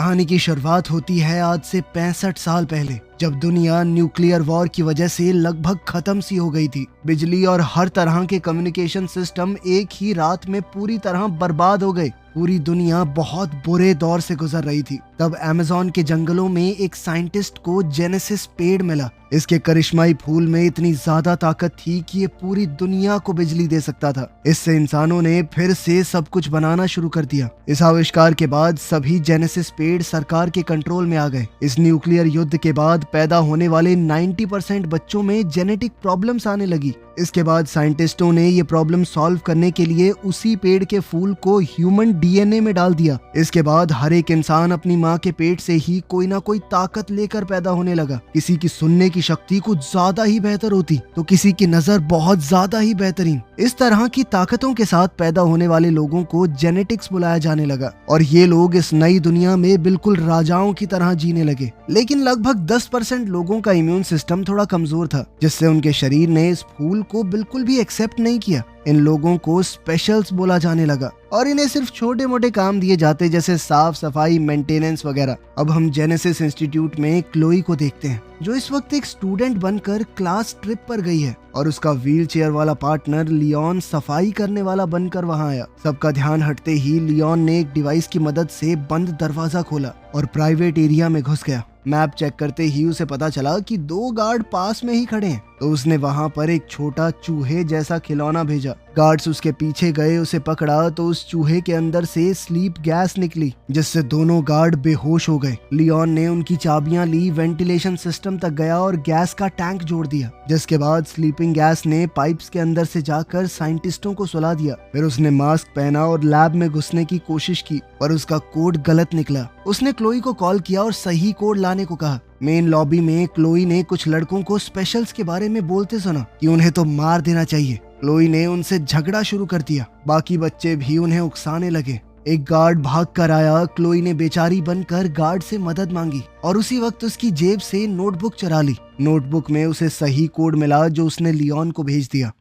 कहानी की शुरुआत होती है आज से 65 साल पहले, जब दुनिया न्यूक्लियर वॉर की वजह से लगभग खत्म सी हो गई थी। बिजली और हर तरह के कम्युनिकेशन सिस्टम एक ही रात में पूरी तरह बर्बाद हो गए। पूरी दुनिया बहुत बुरे दौर से गुजर रही थी। तब अमेज़न के जंगलों में एक साइंटिस्ट को जेनेसिस पेड़ मिला। इसके करिश्माई फूल में इतनी ज्यादा ताकत थी कि ये पूरी दुनिया को बिजली दे सकता था। इससे इंसानों ने फिर से सब कुछ बनाना शुरू कर दिया। इस आविष्कार के बाद सभी जेनेसिस पेड़ सरकार के कंट्रोल में आ गए। इस न्यूक्लियर युद्ध के बाद पैदा होने वाले 90% बच्चों में जेनेटिक प्रॉब्लम्स आने लगी। इसके बाद साइंटिस्टों ने ये प्रॉब्लम सॉल्व करने के लिए उसी पेड़ के फूल को ह्यूमन डीएनए में डाल दिया। इसके बाद हर एक इंसान अपनी माँ के पेट से ही कोई ना कोई ताकत लेकर पैदा होने लगा। किसी की सुनने की शक्ति कुछ ज्यादा ही बेहतर होती तो किसी की नजर बहुत ज्यादा ही बेहतरीन। इस तरह की ताकतों के साथ पैदा होने वाले लोगों को जेनेटिक्स बुलाया जाने लगा और ये लोग इस नई दुनिया में बिल्कुल राजाओं की तरह जीने लगे। लेकिन लगभग 10% लोगों का इम्यून सिस्टम थोड़ा कमजोर था, जिससे उनके शरीर ने इस फूल को बिल्कुल भी एक्सेप्ट नहीं किया। इन लोगों को स्पेशल्स बोला जाने लगा और इन्हें सिर्फ छोटे मोटे काम दिए जाते, जैसे साफ सफाई, मेंटेनेंस वगैरह। अब हम जेनेसिस इंस्टीट्यूट में क्लोई को देखते हैं, जो इस वक्त एक स्टूडेंट बनकर क्लास ट्रिप पर गई है और उसका व्हील चेयर वाला पार्टनर लियोन सफाई करने वाला बनकर वहां आया। सबका ध्यान हटते ही लियोन ने एक डिवाइस की मदद से बंद दरवाजा खोला और प्राइवेट एरिया में घुस गया। मैप चेक करते ही उसे पता चला कि 2 गार्ड पास में ही खड़े हैं, तो उसने वहां पर एक छोटा चूहे जैसा खिलौना भेजा। गार्ड्स उसके पीछे गए, उसे पकड़ा तो उस चूहे के अंदर से स्लीप गैस निकली, जिससे दोनों गार्ड बेहोश हो गए। लियोन ने उनकी चाबियां ली, वेंटिलेशन सिस्टम तक गया और गैस का टैंक जोड़ दिया, जिसके बाद स्लीपिंग गैस ने पाइप्स के अंदर से जाकर साइंटिस्टों को सुला दिया। फिर उसने मास्क पहना और लैब में घुसने की कोशिश की, पर उसका कोड गलत निकला। उसने क्लोई को कॉल किया और सही कोड लाने को कहा। मेन लॉबी में क्लोई ने कुछ लड़कों को स्पेशल्स के बारे में बोलते सुना कि उन्हें तो मार देना चाहिए। क्लोई ने उनसे झगड़ा शुरू कर दिया। बाकी बच्चे भी उन्हें उकसाने लगे। एक गार्ड भाग कर आया। क्लोई ने बेचारी बनकर गार्ड से मदद मांगी और उसी वक्त उसकी जेब से नोटबुक चुरा ली। नोटबुक में उसे सही कोड मिला जो उसने लियोन को भेज दिया।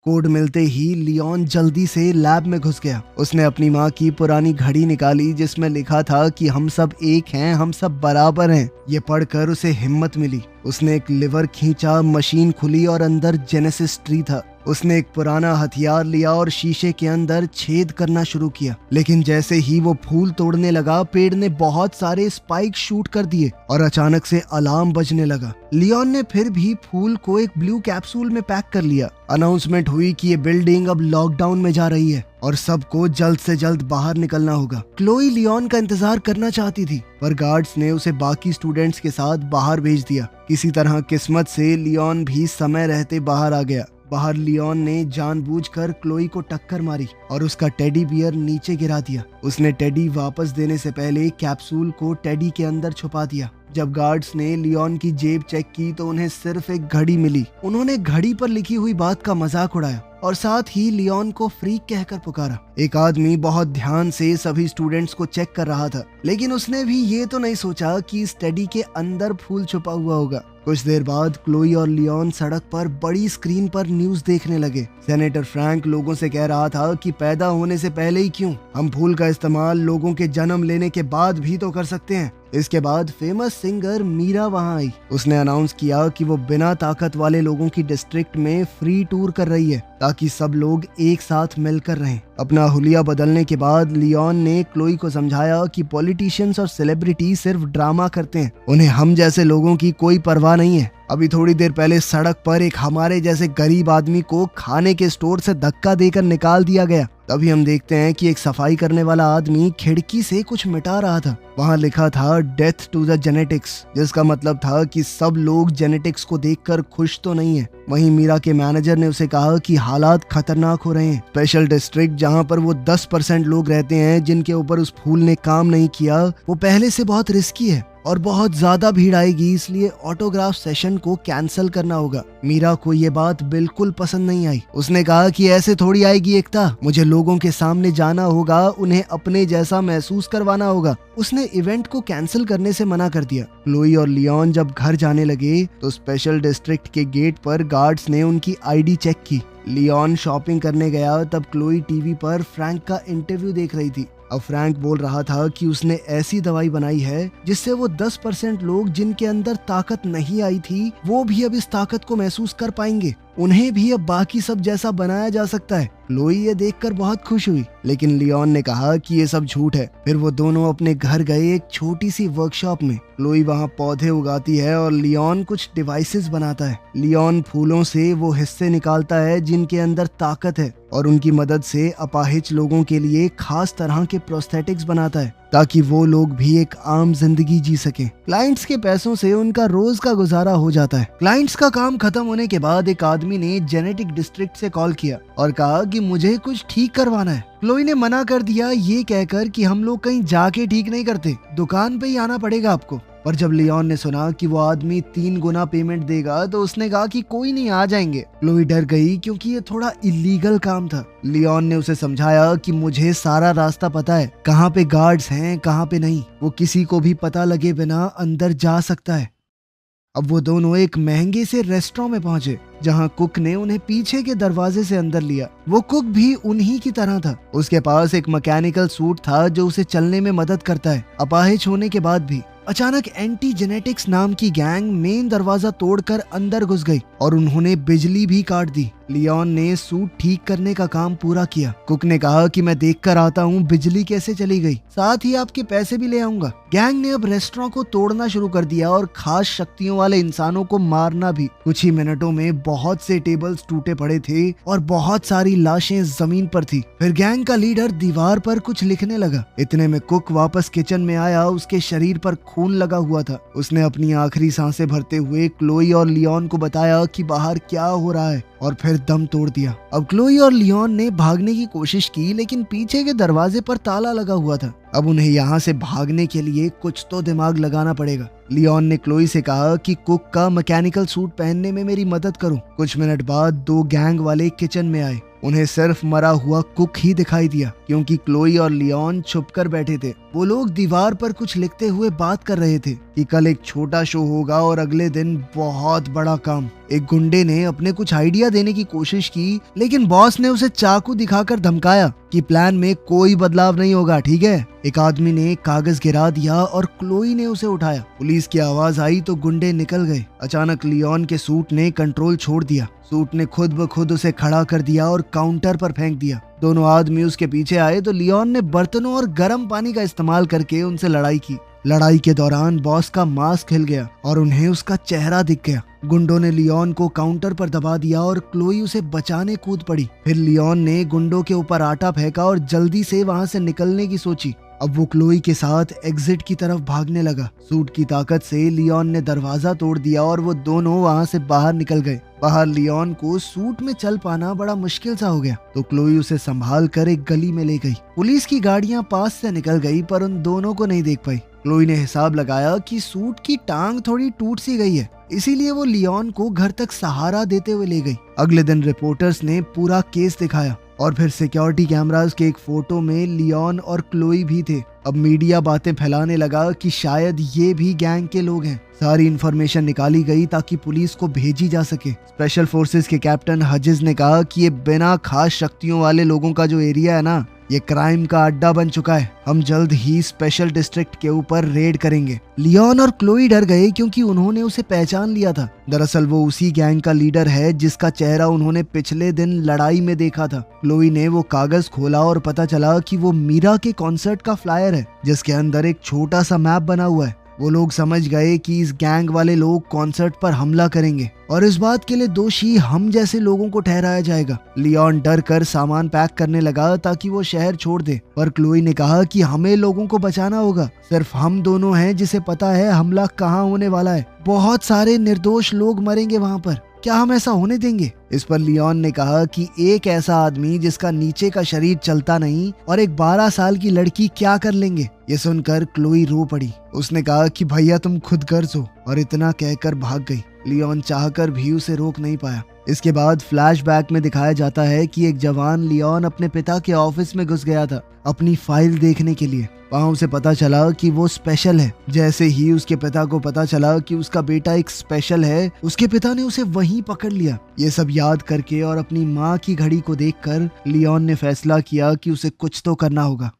कोड मिलते ही लियोन जल्दी से लैब में घुस गया। उसने अपनी माँ की पुरानी घड़ी निकाली, जिसमें लिखा था कि हम सब एक हैं, हम सब बराबर हैं। ये पढ़कर उसे हिम्मत मिली। उसने एक लिवर खींचा, मशीन खुली और अंदर जेनेसिस ट्री था। उसने एक पुराना हथियार लिया और शीशे के अंदर छेद करना शुरू किया। लेकिन जैसे ही वो फूल तोड़ने लगा, पेड़ ने बहुत सारे स्पाइक शूट कर दिए और अचानक से अलार्म बजने लगा। लियोन ने फिर भी फूल को एक ब्लू कैप्सूल में पैक कर लिया। अनाउंसमेंट हुई कि ये बिल्डिंग अब लॉकडाउन में जा रही है और सबको जल्द से जल्द बाहर निकलना होगा। क्लोई लियोन का इंतजार करना चाहती थी, पर गार्ड्स ने उसे बाकी स्टूडेंट्स के साथ बाहर भेज दिया। किसी तरह किस्मत से लियोन भी समय रहते बाहर आ गया। बाहर लियोन ने जानबूझकर क्लोई को टक्कर मारी और उसका टेडी बियर नीचे गिरा दिया। उसने टेडी वापस देने से पहले कैप्सूल को टेडी के अंदर छुपा दिया। जब गार्ड्स ने लियोन की जेब चेक की तो उन्हें सिर्फ एक घड़ी मिली। उन्होंने घड़ी पर लिखी हुई बात का मजाक उड़ाया और साथ ही लियोन को फ्रीक कहकर पुकारा। एक आदमी बहुत ध्यान से सभी स्टूडेंट्स को चेक कर रहा था, लेकिन उसने भी ये तो नहीं सोचा कि इस टेडी के अंदर फूल छुपा हुआ होगा। कुछ देर बाद क्लोई और लियोन सड़क पर बड़ी स्क्रीन पर न्यूज देखने लगे। सेनेटर फ्रैंक लोगों से कह रहा था कि पैदा होने से पहले ही क्यों, हम फूल का इस्तेमाल लोगों के जन्म लेने के बाद भी तो कर सकते हैं। इसके बाद फेमस सिंगर मीरा वहां आई। उसने अनाउंस किया कि वो बिना ताकत वाले लोगों की डिस्ट्रिक्ट में फ्री टूर कर रही है, ताकि सब लोग एक साथ मिलकर रहें। अपना हुलिया बदलने के बाद लियोन ने क्लोई को समझाया कि पॉलिटिशियंस और सेलिब्रिटी सिर्फ ड्रामा करते हैं, उन्हें हम जैसे लोगों की कोई परवाह नहीं है। अभी थोड़ी देर पहले सड़क पर एक हमारे जैसे गरीब आदमी को खाने के स्टोर से धक्का देकर निकाल दिया गया। तभी हम देखते हैं कि एक सफाई करने वाला आदमी खिड़की से कुछ मिटा रहा था। वहां लिखा था डेथ टू द जेनेटिक्स, जिसका मतलब था कि सब लोग जेनेटिक्स को देखकर खुश तो नहीं है। वहीं मीरा के मैनेजर ने उसे कहा कि हालात खतरनाक हो रहे हैं। स्पेशल डिस्ट्रिक्ट जहां पर वो 10% लोग रहते हैं जिनके ऊपर उस फूल ने काम नहीं किया, वो पहले से बहुत रिस्की है और बहुत ज्यादा भीड़ आएगी, इसलिए ऑटोग्राफ सेशन को कैंसिल करना होगा। मीरा को ये बात बिल्कुल पसंद नहीं आई। उसने कहा कि ऐसे थोड़ी आएगी एकता, मुझे लोगों के सामने जाना होगा, उन्हें अपने जैसा महसूस करवाना होगा। उसने इवेंट को कैंसिल करने से मना कर दिया। क्लोई और लियोन जब घर जाने लगे तो स्पेशल डिस्ट्रिक्ट के गेट पर गार्ड्स ने उनकी आईडी चेक की। लियोन शॉपिंग करने गया तब क्लोई टीवी पर फ्रैंक का इंटरव्यू देख रही थी। अब फ्रैंक बोल रहा था कि उसने ऐसी दवाई बनाई है जिससे वो 10% लोग जिनके अंदर ताकत नहीं आई थी वो भी अब इस ताकत को महसूस कर पाएंगे। उन्हें भी अब बाकी सब जैसा बनाया जा सकता है। क्लोई ये देखकर बहुत खुश हुई, लेकिन लियोन ने कहा कि ये सब झूठ है। फिर वो दोनों अपने घर गए एक छोटी सी वर्कशॉप में। क्लोई वहाँ पौधे उगाती है और लियोन कुछ डिवाइसेस बनाता है। लियोन फूलों से वो हिस्से निकालता है जिनके अंदर ताकत है और उनकी मदद से अपाहिज लोगों के लिए खास तरह के प्रोस्थेटिक्स बनाता है ताकि वो लोग भी एक आम जिंदगी जी सकें। क्लाइंट्स के पैसों से उनका रोज का गुजारा हो जाता है। क्लाइंट्स का काम खत्म होने के बाद एक आदमी ने जेनेटिक डिस्ट्रिक्ट से कॉल किया और कहा कि मुझे कुछ ठीक करवाना है। क्लोई ने मना कर दिया, ये कहकर कि हम लोग कहीं जाके ठीक नहीं करते, दुकान पे ही आना पड़ेगा आपको। पर जब लियोन ने सुना कि वो आदमी 3 गुना पेमेंट देगा तो उसने कहा कि कोई नहीं, आ जाएंगे। क्लोई डर गई क्योंकि ये थोड़ा इलीगल काम था। लियोन ने उसे समझाया कि मुझे सारा रास्ता पता है, कहाँ पे गार्ड्स हैं कहाँ पे नहीं, वो किसी को भी पता लगे बिना अंदर जा सकता है। अब वो दोनों एक महंगे से रेस्टोरेंट में पहुंचे जहां कुक ने उन्हें पीछे के दरवाजे से अंदर लिया। वो कुक भी उन्हीं की तरह था। उसके पास एक मैकेनिकल सूट था जो उसे चलने में मदद करता है अपाहिज होने के बाद भी। अचानक एंटी जेनेटिक्स नाम की गैंग मेन दरवाजा तोड़कर अंदर घुस गई और उन्होंने बिजली भी काट दी। लियोन ने सूट ठीक करने का काम पूरा किया। कुक ने कहा कि मैं देखकर आता हूँ बिजली कैसे चली गई, साथ ही आपके पैसे भी ले आऊंगा। गैंग ने अब रेस्टोरेंट को तोड़ना शुरू कर दिया और खास शक्तियों वाले इंसानों को मारना भी। कुछ ही मिनटों में बहुत से टेबल्स टूटे पड़े थे और बहुत सारी लाशें जमीन पर थी। फिर गैंग का लीडर दीवार पर कुछ लिखने लगा। इतने में कुक वापस किचन में आया। उसके शरीर पर खून लगा हुआ था। उसने अपनी आखिरी सांसें भरते हुए क्लोई और लियोन को बताया कि बाहर क्या हो रहा है और फिर दम तोड़ दिया। अब क्लोई और लियोन ने भागने की कोशिश की लेकिन पीछे के दरवाजे पर ताला लगा हुआ था। अब उन्हें यहाँ से भागने के लिए कुछ तो दिमाग लगाना पड़ेगा। लियोन ने क्लोई से कहा कि कुक का मैकेनिकल सूट पहनने में मेरी मदद करो। कुछ मिनट बाद 2 गैंग वाले किचन में आए। उन्हें सिर्फ मरा हुआ कुक ही दिखाई दिया क्योंकि क्लोई और लियोन छुपकर बैठे थे। वो लोग दीवार पर कुछ लिखते हुए बात कर रहे थे कि कल एक छोटा शो होगा और अगले दिन बहुत बड़ा काम। एक गुंडे ने अपने कुछ आइडिया देने की कोशिश की लेकिन बॉस ने उसे चाकू दिखाकर धमकाया कि प्लान में कोई बदलाव नहीं होगा, ठीक है। एक आदमी ने कागज गिरा दिया और क्लोई ने उसे उठाया। पुलिस की आवाज आई तो गुंडे निकल गए। अचानक लियोन के सूट ने कंट्रोल छोड़ दिया। सूट ने खुद ब खुद उसे खड़ा कर दिया और काउंटर पर फेंक दिया। दोनों आदमी उसके पीछे आए तो लियोन ने बर्तनों और गर्म पानी का इस्तेमाल करके उनसे लड़ाई की। लड़ाई के दौरान बॉस का मास्क हिल गया और उन्हें उसका चेहरा दिख गया। गुंडों ने लियोन को काउंटर पर दबा दिया और क्लोई उसे बचाने कूद पड़ी। फिर लियोन ने गुंडों के ऊपर आटा फेंका और जल्दी से वहां से निकलने की सोची। अब वो क्लोई के साथ एग्जिट की तरफ भागने लगा। सूट की ताकत से लियोन ने दरवाजा तोड़ दिया और वो दोनों वहां से बाहर निकल गए। बाहर लियोन को सूट में चल पाना बड़ा मुश्किल सा हो गया तो क्लोई उसे संभाल कर एक गली में ले गई। पुलिस की गाड़ियां पास से निकल गई पर उन दोनों को नहीं देख पाई। क्लोई ने हिसाब लगाया कि सूट की टांग थोड़ी टूट सी गई है, इसीलिए वो लियोन को घर तक सहारा देते हुए ले गई। अगले दिन रिपोर्टर्स ने पूरा केस दिखाया और फिर सिक्योरिटी कैमरास के एक फोटो में लियोन और क्लोई भी थे। अब मीडिया बातें फैलाने लगा कि शायद ये भी गैंग के लोग हैं। सारी इंफॉर्मेशन निकाली गई ताकि पुलिस को भेजी जा सके। स्पेशल फोर्सेस के कैप्टन हजिज ने कहा कि ये बिना खास शक्तियों वाले लोगों का जो एरिया है ना, ये क्राइम का अड्डा बन चुका है। हम जल्द ही स्पेशल डिस्ट्रिक्ट के ऊपर रेड करेंगे। लियोन और क्लोई डर गए क्योंकि उन्होंने उसे पहचान लिया था। दरअसल वो उसी गैंग का लीडर है जिसका चेहरा उन्होंने पिछले दिन लड़ाई में देखा था। क्लोई ने वो कागज खोला और पता चला कि वो मीरा के कॉन्सर्ट का फ्लायर है जिसके अंदर एक छोटा सा मैप बना हुआ है। वो लोग समझ गए कि इस गैंग वाले लोग कॉन्सर्ट पर हमला करेंगे और इस बात के लिए दोषी हम जैसे लोगों को ठहराया जाएगा। लियोन डर कर सामान पैक करने लगा ताकि वो शहर छोड़ दे, पर क्लोई ने कहा कि हमें लोगों को बचाना होगा। सिर्फ हम दोनों हैं जिसे पता है हमला कहाँ होने वाला है। बहुत सारे निर्दोष लोग मरेंगे वहाँ पर, क्या हम ऐसा होने देंगे? इस पर लियोन ने कहा कि एक ऐसा आदमी जिसका नीचे का शरीर चलता नहीं और एक 12 साल की लड़की क्या कर लेंगे? ये सुनकर क्लोई रो पड़ी। उसने कहा कि भैया तुम खुद गर्ज हो, और इतना कहकर भाग गई। लियोन चाहकर भी उसे रोक नहीं पाया। इसके बाद फ्लैशबैक में दिखाया जाता है कि एक जवान लियोन अपने पिता के ऑफिस में घुस गया था अपनी फाइल देखने के लिए। वहाँ उसे पता चला कि वो स्पेशल है। जैसे ही उसके पिता को पता चला कि उसका बेटा एक स्पेशल है, उसके पिता ने उसे वहीं पकड़ लिया। ये सब याद करके और अपनी माँ की घड़ी को देखकर लियोन ने फैसला किया कि उसे कुछ तो करना होगा।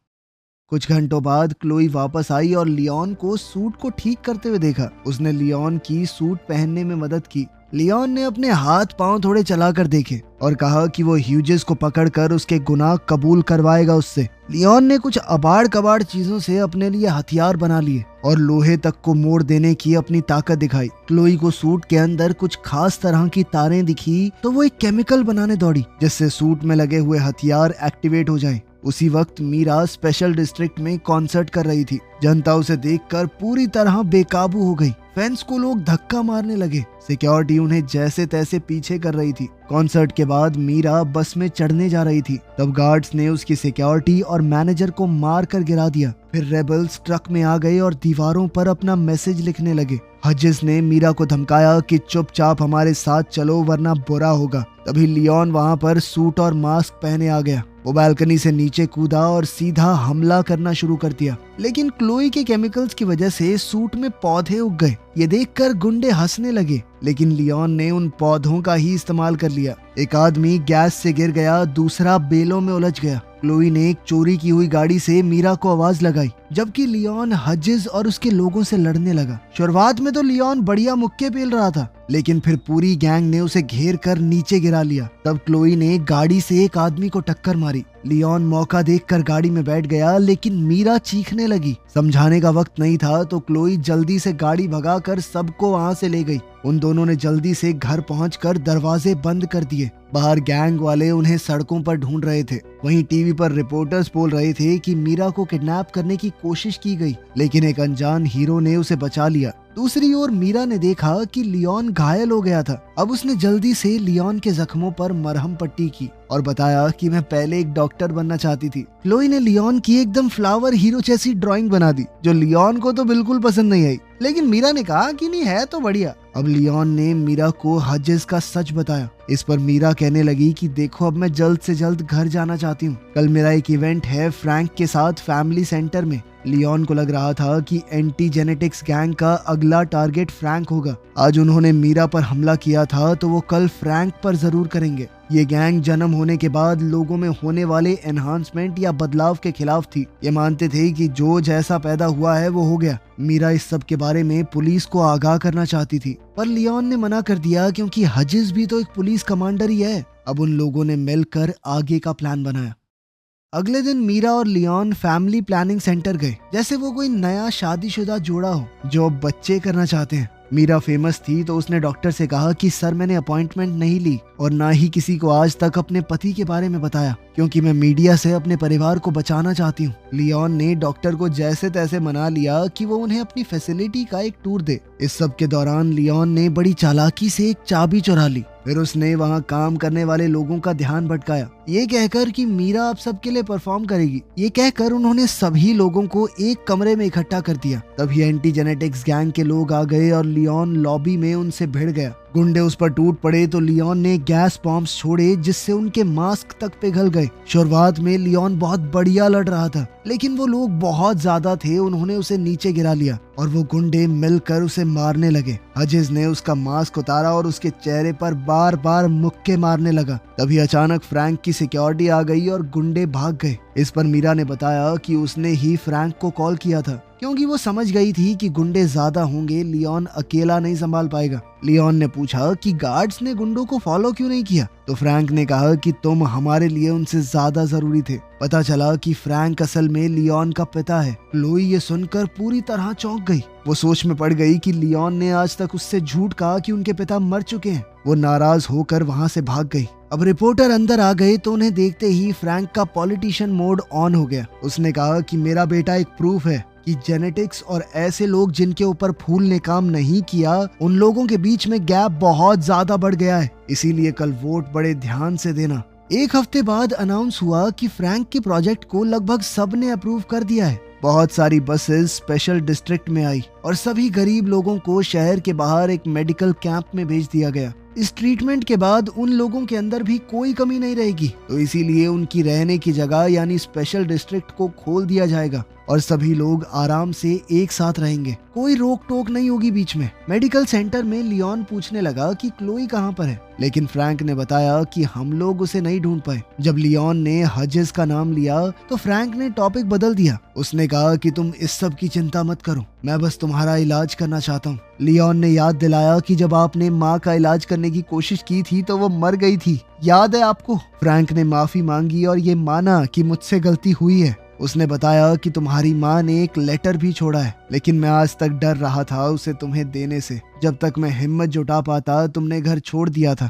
कुछ घंटों बाद क्लोई वापस आई और लियोन को सूट को ठीक करते हुए देखा। उसने लियोन की सूट पहनने में मदद की। लियोन ने अपने हाथ पांव थोड़े चलाकर देखे और कहा कि वो ह्यूजेस को पकड़कर उसके गुनाह कबूल करवाएगा उससे। लियोन ने कुछ अबाड़ कबाड़ चीजों से अपने लिए हथियार बना लिए और लोहे तक को मोड़ देने की अपनी ताकत दिखाई। क्लोई को सूट के अंदर कुछ खास तरह की तारें दिखी तो वो एक केमिकल बनाने दौड़ी जिससे सूट में लगे हुए हथियार एक्टिवेट हो जाएं। उसी वक्त मीरा स्पेशल डिस्ट्रिक्ट में कॉन्सर्ट कर रही थी। जनता उसे देखकर पूरी तरह बेकाबू हो गई। फैंस को लोग धक्का मारने लगे। सिक्योरिटी उन्हें जैसे तैसे पीछे कर रही थी। कॉन्सर्ट के बाद मीरा बस में चढ़ने जा रही थी, तब गार्ड्स ने उसकी सिक्योरिटी और मैनेजर को मार कर गिरा दिया। फिर रेबल्स ट्रक में आ गए और दीवारों पर अपना मैसेज लिखने लगे। हजिस ने मीरा को धमकाया कि चुपचाप हमारे साथ चलो वरना बुरा होगा। तभी लियोन वहां पर सूट और मास्क पहने आ गया। वो बालकनी से नीचे कूदा और सीधा हमला करना शुरू कर दिया, लेकिन क्लोई के केमिकल्स की वजह से सूट में पौधे उग गए। ये देखकर गुंडे हंसने लगे, लेकिन लियोन ने उन पौधों का ही इस्तेमाल कर लिया। एक आदमी गैस से गिर गया, दूसरा बेलों में उलझ गया। क्लोई ने एक चोरी की हुई गाड़ी से मीरा को आवाज लगाई, जबकि लियोन हजिस और उसके लोगों से लड़ने लगा। शुरुआत में तो लियोन बढ़िया मुक्के पेल रहा था, लेकिन फिर पूरी गैंग ने उसे घेर कर नीचे गिरा लिया। तब क्लोई ने गाड़ी से एक आदमी को टक्कर मारी। लियोन मौका देखकर गाड़ी में बैठ गया, लेकिन मीरा चीखने लगी। समझाने का वक्त नहीं था तो क्लोई जल्दी से गाड़ी भगाकर सबको वहां से ले गई। उन दोनों ने जल्दी से घर पहुंचकर दरवाजे बंद कर दिए। बाहर गैंग वाले उन्हें सड़कों पर ढूंढ रहे थे। वहीं टीवी पर रिपोर्टर्स बोल रहे थे कि मीरा को किडनैप करने की कोशिश की गई, लेकिन एक अनजान हीरो ने उसे बचा लिया। दूसरी ओर मीरा ने देखा कि लियोन घायल हो गया था। अब उसने जल्दी से लियोन के जख्मों पर मरहम पट्टी की और बताया कि मैं पहले एक डॉक्टर बनना चाहती थी। क्लोई ने लियोन की एकदम फ्लावर हीरो जैसी ड्राइंग बना दी, जो लियोन को तो बिल्कुल पसंद नहीं आई, लेकिन मीरा ने कहा कि नहीं है तो बढ़िया। अब लियोन ने मीरा को हजिस का सच बताया। इस पर मीरा कहने लगी कि देखो, अब मैं जल्द से जल्द घर जाना चाहती हूँ। कल मेरा एक इवेंट है फ्रैंक के साथ फैमिली सेंटर में। लियोन को लग रहा था कि एंटी जेनेटिक्स गैंग का अगला टारगेट फ्रैंक होगा। आज उन्होंने मीरा पर हमला किया था तो वो कल फ्रैंक पर जरूर करेंगे। ये गैंग जन्म होने के बाद लोगों में होने वाले एनहांसमेंट या बदलाव के खिलाफ थी। ये मानते थे कि जो जैसा पैदा हुआ है वो हो गया। मीरा इस सब के बारे में पुलिस को आगाह करना चाहती थी, पर लियोन ने मना कर दिया क्योंकि हजिस भी तो एक पुलिस कमांडर ही है। अब उन लोगों ने मिलकर आगे का प्लान बनाया। अगले दिन मीरा और लियोन फैमिली प्लानिंग सेंटर गए, जैसे वो कोई नया शादीशुदा जोड़ा हो जो बच्चे करना चाहते हैं। मीरा फेमस थी तो उसने डॉक्टर से कहा कि सर, मैंने अपॉइंटमेंट नहीं ली और ना ही किसी को आज तक अपने पति के बारे में बताया, क्योंकि मैं मीडिया से अपने परिवार को बचाना चाहती हूँ। लियोन ने डॉक्टर को जैसे तैसे मना लिया कि वो उन्हें अपनी फैसिलिटी का एक टूर दे। इस सब के दौरान लियोन ने बड़ी चालाकी से एक चाबी चुरा ली। फिर उसने वहाँ काम करने वाले लोगों का ध्यान भटकाया, ये कहकर कि मीरा अब सबके लिए परफॉर्म करेगी। ये कहकर उन्होंने सभी लोगों को एक कमरे में इकट्ठा कर दिया। तभी एंटी जेनेटिक्स गैंग के लोग आ गए और लियोन लॉबी में उनसे भिड़ गया। गुंडे उस पर टूट पड़े तो लियोन ने गैस बॉम्ब्स छोड़े, जिससे उनके मास्क तक पिघल गए। शुरुआत में लियोन बहुत बढ़िया लड़ रहा था, लेकिन वो लोग बहुत ज्यादा थे। उन्होंने उसे नीचे गिरा लिया और वो गुंडे मिलकर उसे मारने लगे। हजिस ने उसका मास्क उतारा और उसके चेहरे पर बार बार मुक्के मारने लगा। तभी अचानक फ्रैंक की सिक्योरिटी आ गई और गुंडे भाग गए। इस पर मीरा ने बताया कि उसने ही फ्रैंक को कॉल किया था, क्योंकि वो समझ गई थी कि गुंडे ज्यादा होंगे, लियोन अकेला नहीं संभाल पाएगा। लियोन ने पूछा कि गार्ड्स ने गुंडों को फॉलो क्यों नहीं किया, तो फ्रैंक ने कहा कि तुम हमारे लिए उनसे ज्यादा जरूरी थे। पता चला कि फ्रैंक असल में लियोन का पिता है। क्लोई ये सुनकर पूरी तरह चौंक गई। वो सोच में पड़ गई कि लियोन ने आज तक उससे झूठ कहा कि उनके पिता मर चुके हैं। वो नाराज होकर वहाँ से भाग गई। अब रिपोर्टर अंदर आ गए तो उन्हें देखते ही फ्रैंक का पॉलिटिशियन मोड ऑन हो गया। उसने कहा कि मेरा बेटा एक प्रूफ है कि जेनेटिक्स और ऐसे लोग जिनके ऊपर फूल ने काम नहीं किया, उन लोगों के बीच में गैप बहुत ज्यादा बढ़ गया है। इसीलिए कल वोट बड़े ध्यान से देना। एक हफ्ते बाद अनाउंस हुआ कि फ्रैंक के प्रोजेक्ट को लगभग सबने अप्रूव कर दिया है। बहुत सारी बसेस स्पेशल डिस्ट्रिक्ट में आई और सभी गरीब लोगों को शहर के बाहर एक मेडिकल कैंप में भेज दिया गया। इस ट्रीटमेंट के बाद उन लोगों के अंदर भी कोई कमी नहीं रहेगी, तो इसीलिए उनकी रहने की जगह यानी स्पेशल डिस्ट्रिक्ट को खोल दिया जाएगा और सभी लोग आराम से एक साथ रहेंगे, कोई रोक टोक नहीं होगी बीच में। मेडिकल सेंटर में लियोन पूछने लगा कि क्लोई कहाँ पर है, लेकिन फ्रैंक ने बताया कि हम लोग उसे नहीं ढूंढ पाए। जब लियोन ने हजेस का नाम लिया तो फ्रैंक ने टॉपिक बदल दिया। उसने कहा कि तुम इस सब की चिंता मत करो, मैं बस तुम्हारा इलाज करना चाहता हूँ। लियोन ने याद दिलाया कि जब आपने माँ का इलाज करने की कोशिश की थी तो वो मर गई थी, याद है आपको? फ्रैंक ने माफी मांगी और ये माना कि मुझसे गलती हुई है। उसने बताया कि तुम्हारी माँ ने एक लेटर भी छोड़ा है, लेकिन मैं आज तक डर रहा था उसे तुम्हें देने से। जब तक मैं हिम्मत जुटा पाता तुमने घर छोड़ दिया था।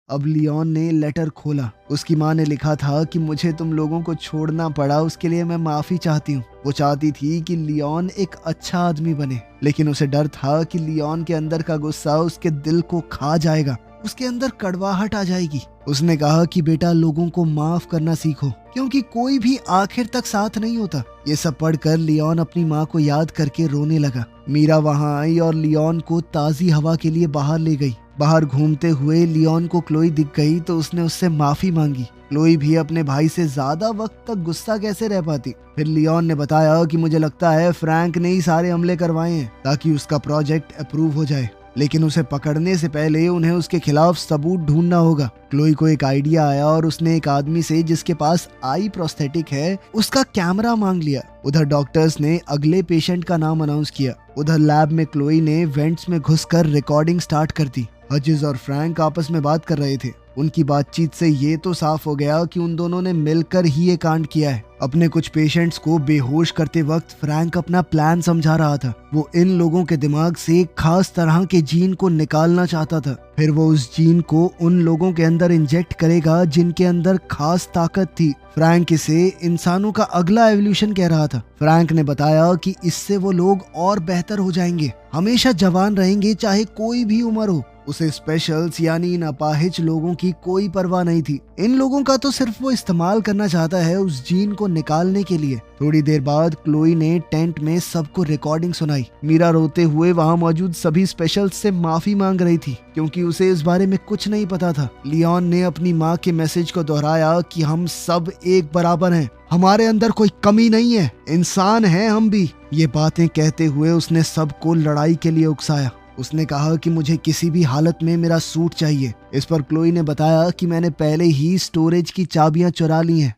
अब लियोन ने लेटर खोला। उसकी माँ ने लिखा था कि मुझे तुम लोगों को छोड़ना पड़ा, उसके लिए मैं माफी चाहती हूँ। वो चाहती थी कि लियोन एक अच्छा आदमी बने, लेकिन उसे डर था कि लियोन के अंदर का गुस्सा उसके दिल को खा जाएगा, उसके अंदर कड़वाहट आ जाएगी। उसने कहा कि बेटा, लोगों को माफ करना सीखो, क्योंकि कोई भी आखिर तक साथ नहीं होता। ये सब पढ़कर लियोन अपनी माँ को याद करके रोने लगा। मीरा वहाँ आई और लियोन को ताजी हवा के लिए बाहर ले गई। बाहर घूमते हुए लियोन को क्लोई दिख गई तो उसने उससे माफी मांगी। क्लोई भी अपने भाई से ज्यादा वक्त तक गुस्सा कैसे रह पाती। फिर लियोन ने बताया कि मुझे लगता है फ्रैंक ने ही सारे हमले करवाए हैं ताकि उसका प्रोजेक्ट अप्रूव हो जाए, लेकिन उसे पकड़ने से पहले उन्हें उसके खिलाफ सबूत ढूंढना होगा। क्लोई को एक आइडिया आया और उसने एक आदमी से जिसके पास आई प्रोस्थेटिक है उसका कैमरा मांग लिया। उधर डॉक्टर्स ने अगले पेशेंट का नाम अनाउंस किया। उधर लैब में क्लोई ने वेंट्स में घुसकर रिकॉर्डिंग स्टार्ट कर दी। हजेस और फ्रैंक आपस में बात कर रहे थे। उनकी बातचीत से ये तो साफ हो गया कि उन दोनों ने मिलकर ही ये कांड किया है। अपने कुछ पेशेंट्स को बेहोश करते वक्त फ्रैंक अपना प्लान समझा रहा था। वो इन लोगों के दिमाग से खास तरह के जीन को निकालना चाहता था। फिर वो उस जीन को उन लोगों के अंदर इंजेक्ट करेगा जिनके अंदर खास ताकत थी। फ्रैंक इसे इंसानों का अगला एवोल्यूशन कह रहा था। फ्रैंक ने बताया कि इससे वो लोग और बेहतर हो जाएंगे, हमेशा जवान रहेंगे चाहे कोई भी उम्र हो। उसे स्पेशल्स यानी इन अपाहिज लोगों की कोई परवाह नहीं थी। इन लोगों का तो सिर्फ वो इस्तेमाल करना चाहता है उस जीन को निकालने के लिए। थोड़ी देर बाद क्लोई ने टेंट में सबको रिकॉर्डिंग सुनाई। मीरा रोते हुए वहाँ मौजूद सभी स्पेशल्स से माफी मांग रही थी क्योंकि उसे इस बारे में कुछ नहीं पता था। लियोन ने अपनी माँ के मैसेज को दोहराया कि हम सब एक बराबर हैं, हमारे अंदर कोई कमी नहीं है, इंसान हैं हम भी। ये बातें कहते हुए उसने सबको लड़ाई के लिए उकसाया। उसने कहा कि मुझे किसी भी हालत में मेरा सूट चाहिए। इस पर क्लोई ने बताया कि मैंने पहले ही स्टोरेज की चाबियां चुरा ली हैं।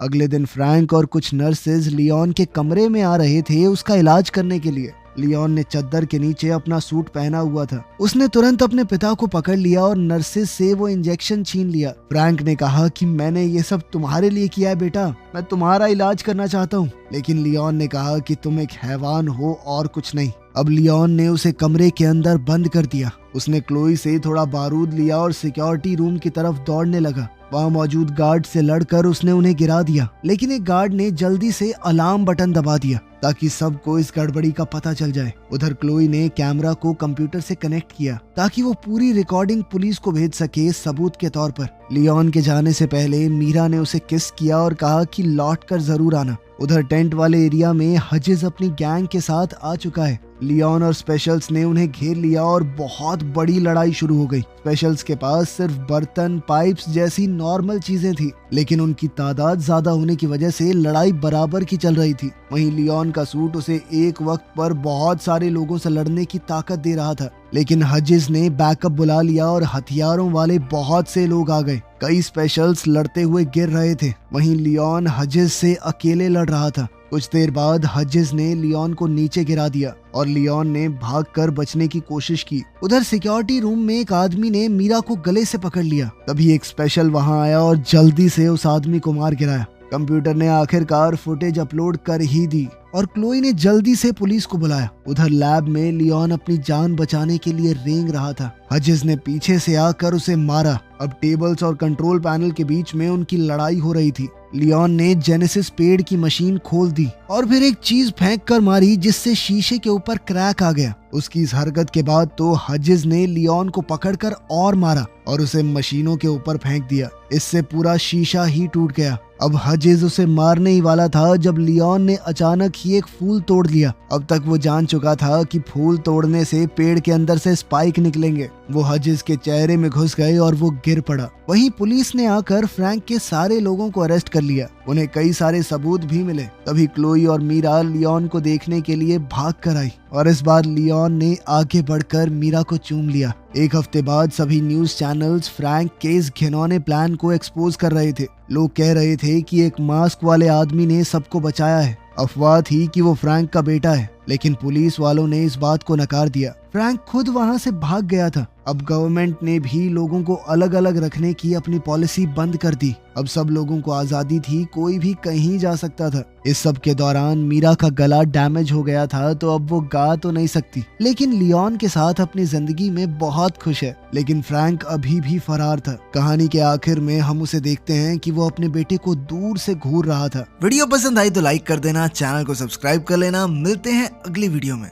अगले दिन फ्रैंक और कुछ नर्सेज लियोन के कमरे में आ रहे थे उसका इलाज करने के लिए। लियोन ने चद्दर के नीचे अपना सूट पहना हुआ था। उसने तुरंत अपने पिता को पकड़ लिया और नर्सेज से वो इंजेक्शन छीन लिया। फ्रैंक ने कहा कि मैंने ये सब तुम्हारे लिए किया है बेटा, मैं तुम्हारा इलाज करना चाहता हूँ। लेकिन लियोन ने कहा कि तुम एक हैवान हो और कुछ नहीं। अब लियोन ने उसे कमरे के अंदर बंद कर दिया। उसने क्लोई से थोड़ा बारूद लिया और सिक्योरिटी रूम की तरफ दौड़ने लगा। वहाँ मौजूद गार्ड से लड़कर उसने उन्हें गिरा दिया, लेकिन एक गार्ड ने जल्दी से अलार्म बटन दबा दिया ताकि सबको इस गड़बड़ी का पता चल जाए। उधर क्लोई ने कैमरा को कंप्यूटर से कनेक्ट किया ताकि वो पूरी रिकॉर्डिंग पुलिस को भेज सके सबूत के तौर पर। लियोन के जाने से पहले मीरा ने उसे किस किया और कहा कि लौट कर जरूर आना। उधर टेंट वाले एरिया में हजेस अपनी गैंग के साथ आ चुका है। लियोन और स्पेशल्स ने उन्हें घेर लिया और बहुत बड़ी लड़ाई शुरू हो गई। स्पेशल्स के पास सिर्फ बर्तन, पाइप्स जैसी नॉर्मल चीजें थी, लेकिन उनकी तादाद ज्यादा होने की वजह से लड़ाई बराबर की चल रही थी। वहीं लियोन का सूट उसे एक वक्त पर बहुत सारे लोगों से लड़ने की ताकत दे रहा था, लेकिन हजेस ने बैकअप बुला लिया और हथियारों वाले बहुत से लोग आ गए। कई स्पेशल्स लड़ते हुए गिर रहे थे। वहीं लियोन हजेस से अकेले लड़ रहा था। कुछ देर बाद हजेस ने लियोन को नीचे गिरा दिया और लियोन ने भागकर बचने की कोशिश की। उधर सिक्योरिटी रूम में एक आदमी ने मीरा को गले से पकड़ लिया। तभी एक स्पेशल वहां आया और जल्दी से उस आदमी को मार गिराया। कंप्यूटर ने आखिरकार फुटेज अपलोड कर ही दी और क्लोई ने जल्दी से पुलिस को बुलाया। उधर लैब में लियोन अपनी जान बचाने के लिए रेंग रहा था। हजेस ने पीछे से आकर उसे मारा। अब टेबल्स और कंट्रोल पैनल के बीच में उनकी लड़ाई हो रही थी। लियोन ने जेनेसिस पेड़ की मशीन खोल दी और फिर एक चीज फेंक कर मारी जिससे शीशे के ऊपर क्रैक आ गया। उसकी इस हरकत के बाद तो हजेस ने लियोन को पकड़कर और मारा और उसे मशीनों के ऊपर फेंक दिया। इससे पूरा शीशा ही टूट गया। अब हजेस उसे मारने ही वाला था जब लियोन ने अचानक ही एक फूल तोड़ लिया। अब तक वो जान चुका था कि फूल तोड़ने से पेड़ के अंदर से स्पाइक निकलेंगे, वो हजिस के चेहरे में घुस गए और वो गिर पड़ा। वहीं पुलिस ने आकर फ्रैंक के सारे लोगों को अरेस्ट कर लिया। उन्हें कई सारे सबूत भी मिले। तभी क्लोई और मीरा लियोन को देखने के लिए भाग कर आई और इस बार लियोन ने आगे बढ़कर मीरा को चूम लिया। एक हफ्ते बाद सभी न्यूज चैनल्स फ्रैंक के इस घिनौने प्लान को एक्सपोज कर रहे थे। लोग कह रहे थे कि एक मास्क वाले आदमी ने सबको बचाया है। अफवाह थी कि वो फ्रैंक का बेटा है, लेकिन पुलिस वालों ने इस बात को नकार दिया। फ्रैंक खुद वहां से भाग गया था। अब गवर्नमेंट ने भी लोगों को अलग अलग रखने की अपनी पॉलिसी बंद कर दी। अब सब लोगों को आजादी थी, कोई भी कहीं जा सकता था। इस सब के दौरान मीरा का गला डैमेज हो गया था, तो अब वो गा तो नहीं सकती, लेकिन लियोन के साथ अपनी जिंदगी में बहुत खुश है। लेकिन फ्रैंक अभी भी फरार था। कहानी के आखिर में हम उसे देखते हैं कि वो अपने बेटे को दूर से घूर रहा था। वीडियो पसंद आई तो लाइक कर देना, चैनल को सब्सक्राइब कर लेना। मिलते हैं अगली वीडियो में।